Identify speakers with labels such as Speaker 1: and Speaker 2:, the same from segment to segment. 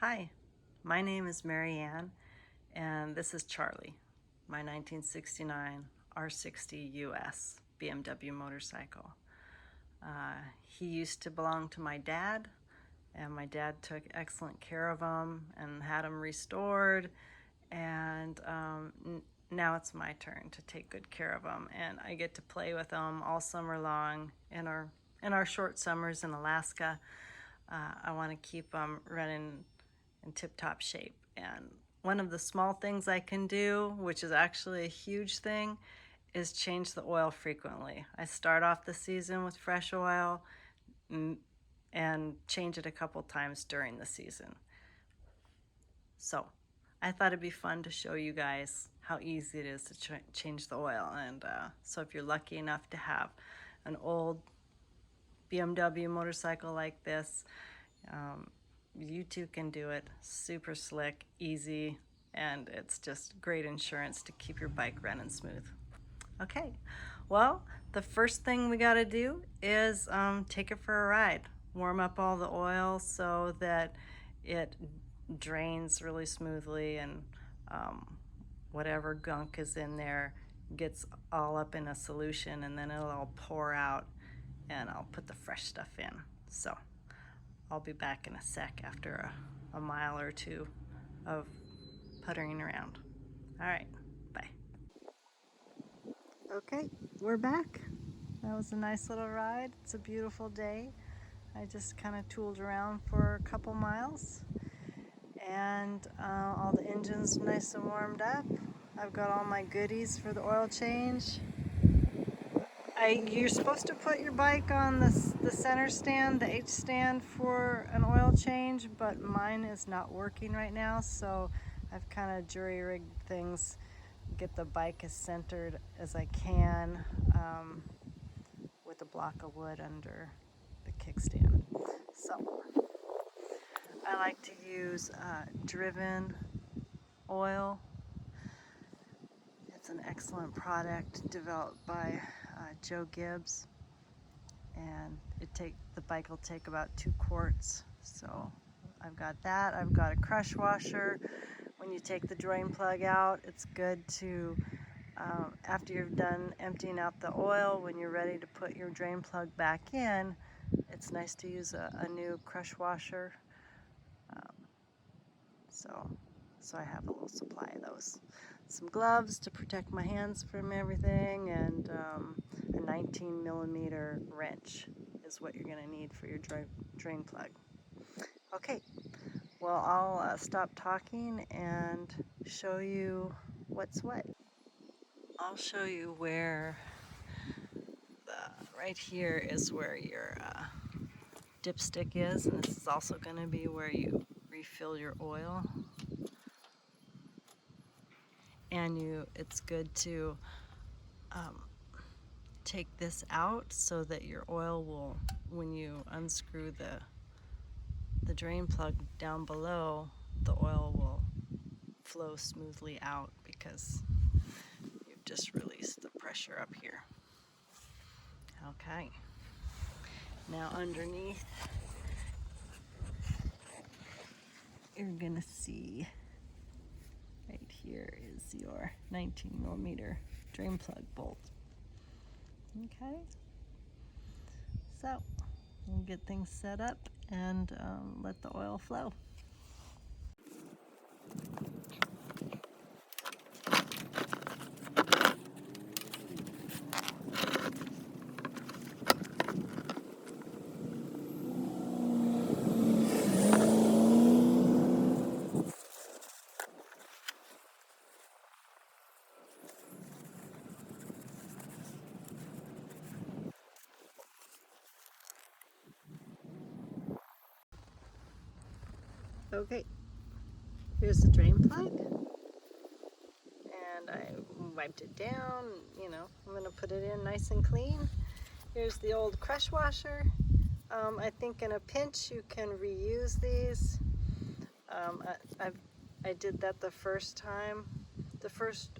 Speaker 1: Hi, my name is Marianne, and this is Charlie, my 1969 R60 US BMW motorcycle. He used to belong to my dad, and my dad took excellent care of him and had him restored, and now it's my turn to take good care of him, and I get to play with him all summer long in our short summers in Alaska. I want to keep him running in tip-top shape, and one of the small things I can do, which is actually a huge thing, is change the oil frequently. I start off the season with fresh oil and change it a couple times during the season. So I thought it'd be fun to show you guys how easy it is to change the oil. And so if you're lucky enough to have an old BMW motorcycle like this, you too can do it. Super slick, easy, and it's just great insurance to keep your bike running smooth. Okay, well, the first thing we got to do is take it for a ride. Warm up all the oil so that it drains really smoothly, and whatever gunk is in there gets all up in a solution, and then it'll all pour out, and I'll put the fresh stuff in. So I'll be back in a sec after a mile or two of puttering around. All right, bye. Okay, we're back. That was a nice little ride. It's a beautiful day. I just kind of tooled around for a couple miles, and all the engine's nice and warmed up. I've got all my goodies for the oil change. You're supposed to put your bike on the center stand, the H stand, for an oil change, but mine is not working right now, so I've kind of jury-rigged things, get the bike as centered as I can with a block of wood under the kickstand. So I like to use Driven oil. It's an excellent product developed by Joe Gibbs, and the bike will take about 2 quarts. So I've got that. I've got a crush washer. When you take the drain plug out, it's good to, after you've done emptying out the oil, when you're ready to put your drain plug back in, it's nice to use a new crush washer. So I have a little supply of those. Some gloves to protect my hands from everything, and a 19 millimeter wrench is what you're going to need for your drain plug. Okay, well, I'll stop talking and show you what's what. I'll show you where right here is where your dipstick is, and this is also going to be where you refill your oil. And it's good to take this out so that your oil will, when you unscrew the drain plug down below, the oil will flow smoothly out because you've just released the pressure up here. Okay, now underneath you're gonna see right here is your 19 millimeter drain plug bolt. Okay, so we'll get things set up and let the oil flow. Okay, here's the drain plug, and I wiped it down. I'm gonna put it in nice and clean. Here's the old crush washer. I think in a pinch you can reuse these. I did that the first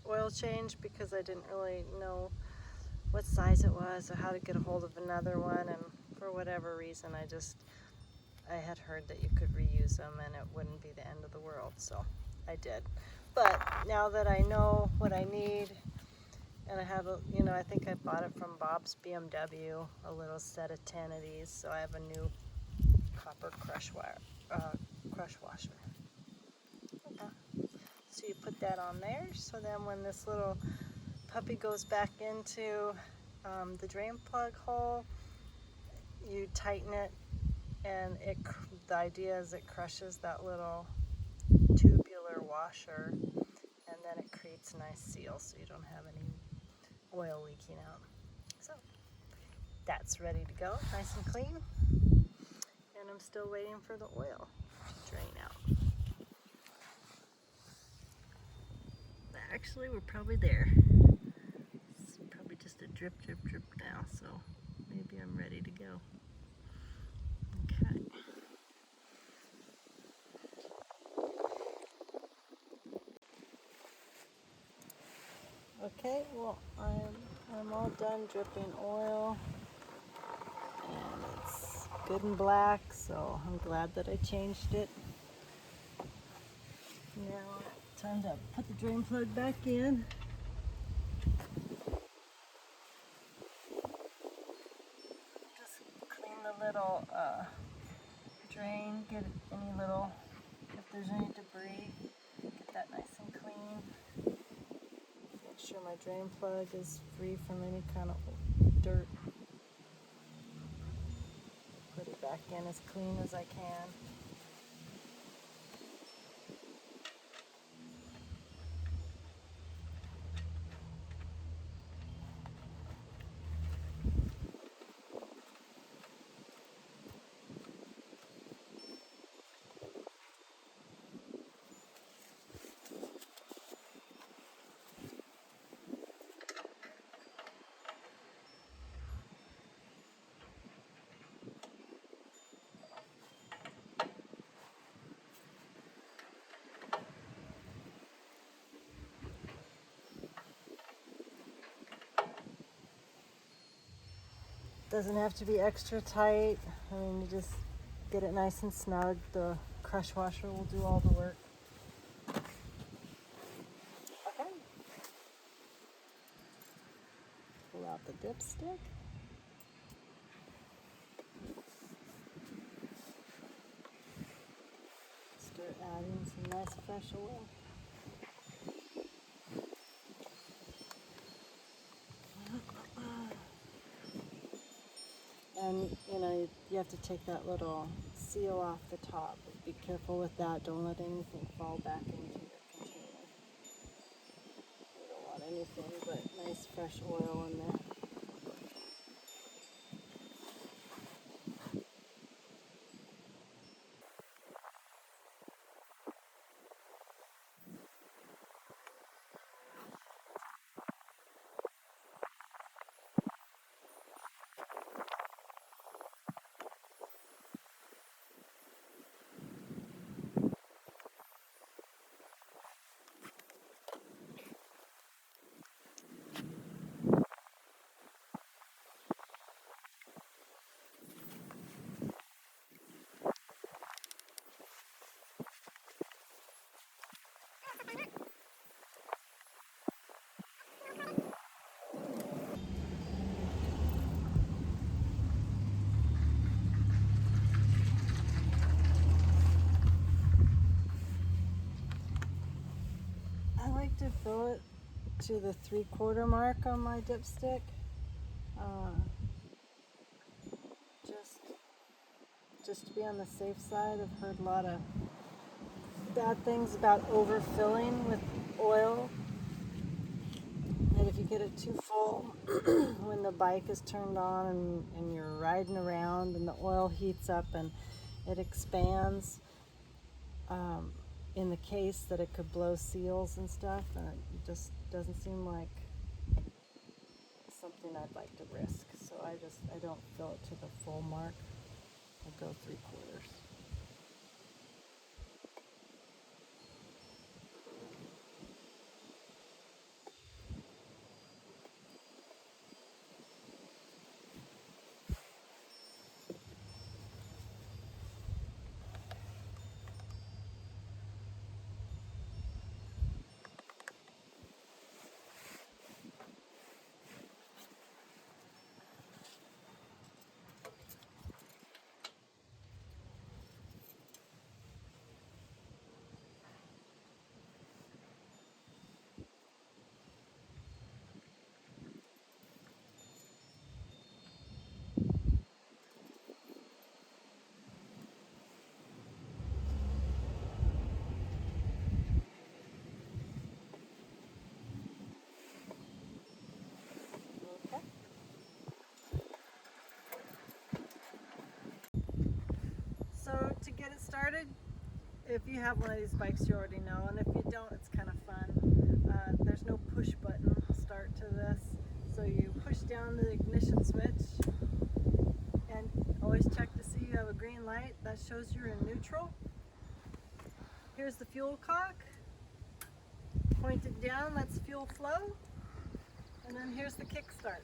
Speaker 1: oil change, because I didn't really know what size it was or how to get a hold of another one, and for whatever reason I I had heard that you could reuse them and it wouldn't be the end of the world, so I did. But now that I know what I need, and I have a, you know, I think I bought it from Bob's BMW, a little set of 10 of these, so I have a new copper crush washer. So you put that on there, so then when this little puppy goes back into the drain plug hole, you tighten it, and the idea is it crushes that little tubular washer, and then it creates a nice seal so you don't have any oil leaking out. So that's ready to go, nice and clean, and I'm still waiting for the oil to drain out. Actually, we're probably there. It's probably just a drip, drip, drip now, so maybe I'm ready to go. Okay. Okay, well, I'm all done dripping oil, and it's good and black, so I'm glad that I changed it. Now, time to put the drain plug back in. Just clean the little drain, get any little, if there's any debris, get that nice and clean. Make sure my drain plug is free from any kind of dirt. Put it back in as clean as I can. Doesn't have to be extra tight. I mean, you just get it nice and snug. The crush washer will do all the work. Okay. Pull out the dipstick. Start adding some nice fresh oil. And you know, you have to take that little seal off the top. Be careful with that. Don't let anything fall back into your container. You don't want anything but nice fresh oil in there. I like to fill it to the 3/4 mark on my dipstick. Just to be on the safe side. I've heard a lot of bad things about overfilling with oil. And if you get it too full, when the bike is turned on and you're riding around and the oil heats up and it expands in the case, that it could blow seals and stuff, and it just doesn't seem like something I'd like to risk. So I don't fill it to the full mark. I go 3/4. started, if you have one of these bikes you already know, and if you don't, it's kind of fun. There's no push button start to this, so you push down the ignition switch and always check to see you have a green light. That shows you're in neutral. Here's the fuel cock. Point it down, lets fuel flow, and then here's the kickstart.